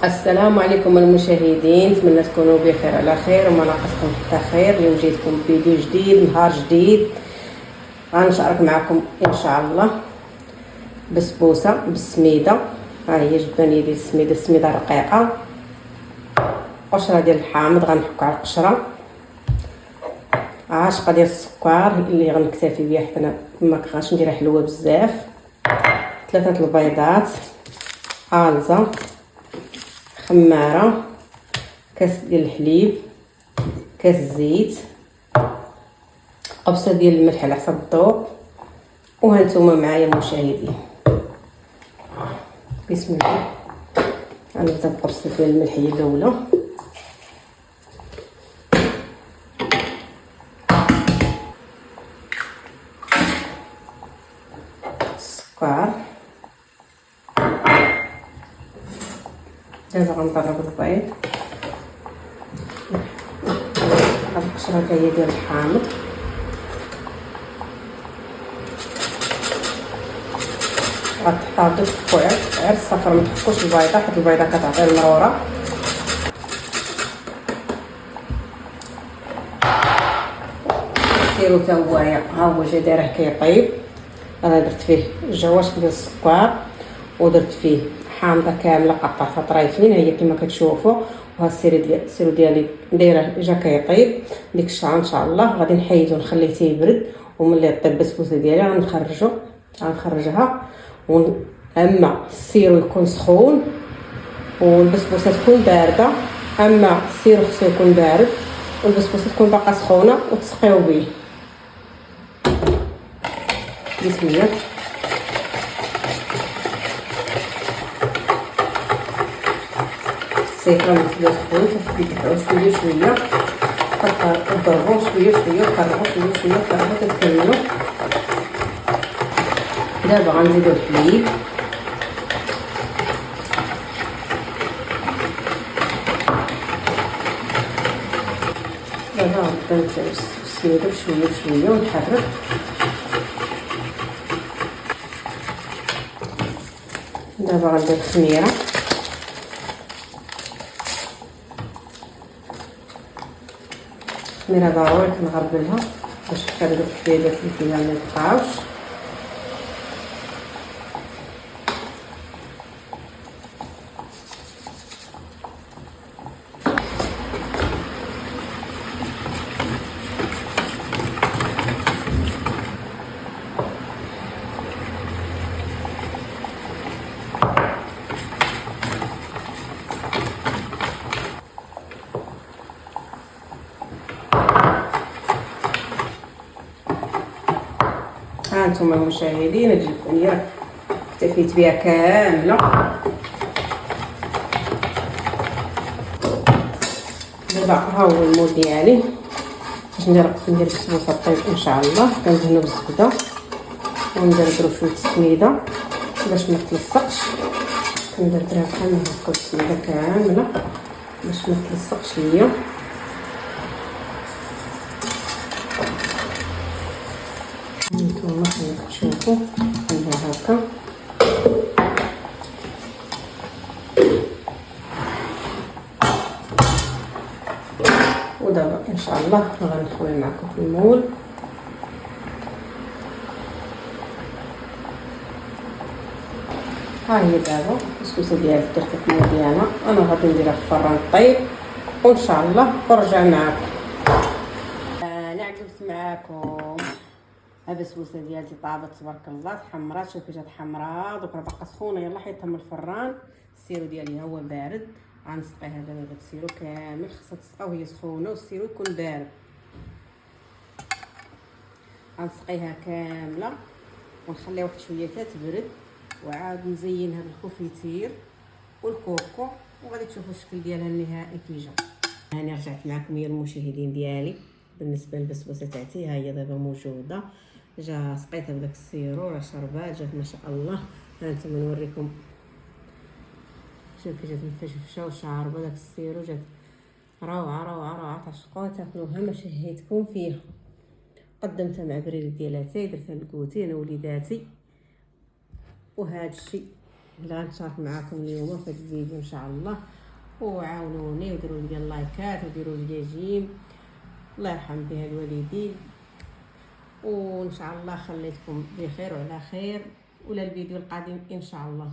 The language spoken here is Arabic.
السلام عليكم المشاهدين، نتمنى تكونوا بخير على خير وما ناقصكم حتى خير. اليوم جيتكم فيديو جديد، نهار جديد، غنشارك معكم ان شاء الله بسبوسه بالسميده. ها هي جبانيه ديال السميده رقيقه، قشره ديال الحامض غنحكو على القشره، عاشقه ديال السكر اللي غنكتفي بها حتى انا ما كنغاش نديرها حلوه بزاف، 3 البيضات، الزه، خماره، كاس ديال الحليب، كاس الزيت، قبصه ديال الملح على حسب الذوق. وهانتوما معايا المشاهدين. بسم الله، غنبدا بقبصه ديال الملح هي الاولى، السكر، دابا غنضرب البيض، هاد القشره هي ديال الحامض، غتحطها دوك الكوع غير الصفر، ما تحكوش البيضه حيت البيضه كتعطي المروره. سيرو تا هو ها هو جا دايره كيطيب. انا درت فيه جواش ديال السكر ودرت فيه حامضه كامله قطعتها طريفين، هي كما كتشوفوا. وها السيرو ديالي دايره جا كيطيب. ديك الساعه ان شاء الله غادي نحيدو نخليه تيبرد، وملي طيب البسبوسه ديالي غنخرجها. اما السيرو يكون سخون والبسبوسه تكون بارده، اما السيرو خصو يكون بارد والبسبوسه تكون باقا سخونه وتسقيو به. بسم الله. السيفون نخليوه سخون، كتفتحوه شويه شويه، كتضربوه شويه شويه وكرهوه شويه شويه وكرهوه تتكملوا. دابا غنزيدو الحليب، دابا غنبدا نسميدو بشويه بشويه ونحرك. دابا غندير الخميره، الخميره ضروري كنغربلها باش تخرج دوك الحبيبات اللي فيها ما يبقاوش. هانتوما المشاهدين، هاد الجبنيه اكتفيت بها كامله. دابا ها هو المول ديالي باش ندير البسبوسه طيب ان شاء الله. كندهنو بالزبده وندير شويه السميده باش ما تلصقش، كندير بحال هكا السميده كامله باش ما تلصقش ليا. نتوما كما كتشوفوا ندير هكا. ودابا ان شاء الله غنخوي معكم في المول. ها هي دابا البسبوسه ديالي درتها في المول ديالها، انا غادي نديرها في الفران طيب وان شاء الله نرجع معكم. انا عجبت معكم البسبوسه ديالتي، طابت تبارك الله، تحمرات. شوفي جات حمراء دوك راه باقا سخونه، يلاه حيدتها من الفران. السيرو ديالي هو بارد، غنسقيها دابا. داك السيرو كامل خصها تسقى وهي سخونه والسيرو يكون بارد. غنسقيها كامله ونخليها واحد شويه حتى تبرد، وعاد نزينها بالكونفيتير والكوكو، وغادي تشوفوا الشكل ديالها النهائي كي جا. انا رجعت معكم يا المشاهدين ديالي بالنسبه للبسبوسه تاعتي. ها هي دابا موجوده، جا سقيتها بداك السيرو، راه شربات، جات ما شاء الله. ها نتوما نوريكم، شوفي جات مفشفشه وشاربه داك السيرو، جات روعه روعه روعه. تعشقوها تاكلوها ما شهيتكم فيها. قدمتها مع بريد ديال اتاي، درتها لكوتي انا وليداتي. وهذا الشيء اللي غنشارك معكم اليوم في هذا الفيديو ان شاء الله. وعاونوني وديروا لي اللايكات وديروا لي جيم، الله يرحم بها الوالدين، وان شاء الله خليتكم بخير وعلى خير، ولا الفيديو القادم ان شاء الله.